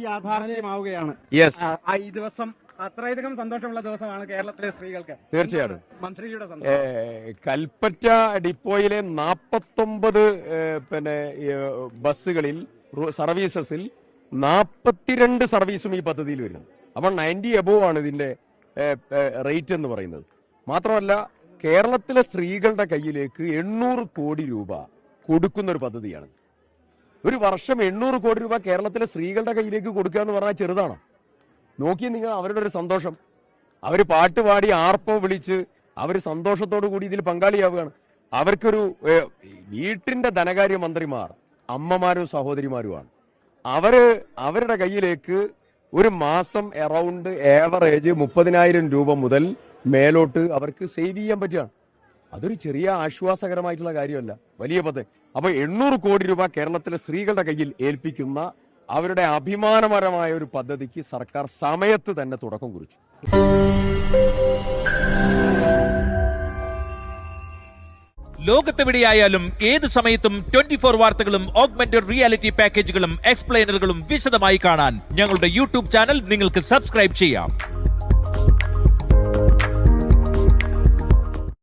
യാഥാർത്ഥ്യമാവുകയാണ്. ഈ ദിവസം അത്രയധികം സന്തോഷമുള്ള ദിവസമാണ് കേരളത്തിലെ സ്ത്രീകൾക്ക്. തീർച്ചയായിട്ടും മന്ത്രിയുടെ സന്തോഷം. കൽപ്പറ്റ ഡിപ്പോയിലെ 49 ബസ്സുകളിൽ സർവീസസിൽ 42 സർവീസും ഈ പദ്ധതിയിൽ വരുന്നു. അപ്പോൾ 90 എബോവ് ആണ് ഇതിന്റെ റേറ്റ് എന്ന് പറയുന്നത്. മാത്രമല്ല കേരളത്തിലെ സ്ത്രീകളുടെ കയ്യിലേക്ക് 800 കോടി രൂപ കൊടുക്കുന്ന ഒരു പദ്ധതിയാണ്. ഒരു വർഷം 800 കോടി രൂപ കേരളത്തിലെ സ്ത്രീകളുടെ കയ്യിലേക്ക് കൊടുക്കുക എന്ന് പറഞ്ഞാൽ ചെറുതാണോ? നോക്കി നിങ്ങൾ അവരുടെ ഒരു സന്തോഷം. അവർ പാട്ടുപാടി ആർപ്പോ വിളിച്ച് അവർ സന്തോഷത്തോടു കൂടി ഇതിൽ പങ്കാളിയാവുകയാണ്. അവർക്കൊരു വീട്ടിന്റെ ധനകാര്യ മന്ത്രിമാർ അമ്മമാരും സഹോദരിമാരുമാണ്. അവരുടെ കയ്യിലേക്ക് ഒരു മാസം അറൗണ്ട് ഏവറേജ് 30,000 രൂപ മുതൽ മേലോട്ട് അവർക്ക് സേവ് ചെയ്യാൻ പറ്റുകയാണ്. അതൊരു ചെറിയ ആശ്വാസകരമായിട്ടുള്ള കാര്യമല്ല, വലിയ പദ്ധതി. അപ്പൊ 800 കോടി രൂപ കേരളത്തിലെ സ്ത്രീകളുടെ കയ്യിൽ ഏൽപ്പിക്കുന്ന അവരുടെ അഭിമാനപരമായ ഒരു പദ്ധതിക്ക് സർക്കാർ സമയത്ത് തന്നെ തുടക്കം കുറിച്ചു. ലോകത്തെവിടെയായാലും ഏത് സമയത്തും 24 വാർത്തകളും ഓഗ്മെന്റഡ് റിയാലിറ്റി പാക്കേജുകളും എക്സ്പ്ലെയിനറുകളും വിശദമായി കാണാൻ ഞങ്ങളുടെ യൂട്യൂബ് ചാനൽ നിങ്ങൾക്ക് സബ്സ്ക്രൈബ് ചെയ്യാം.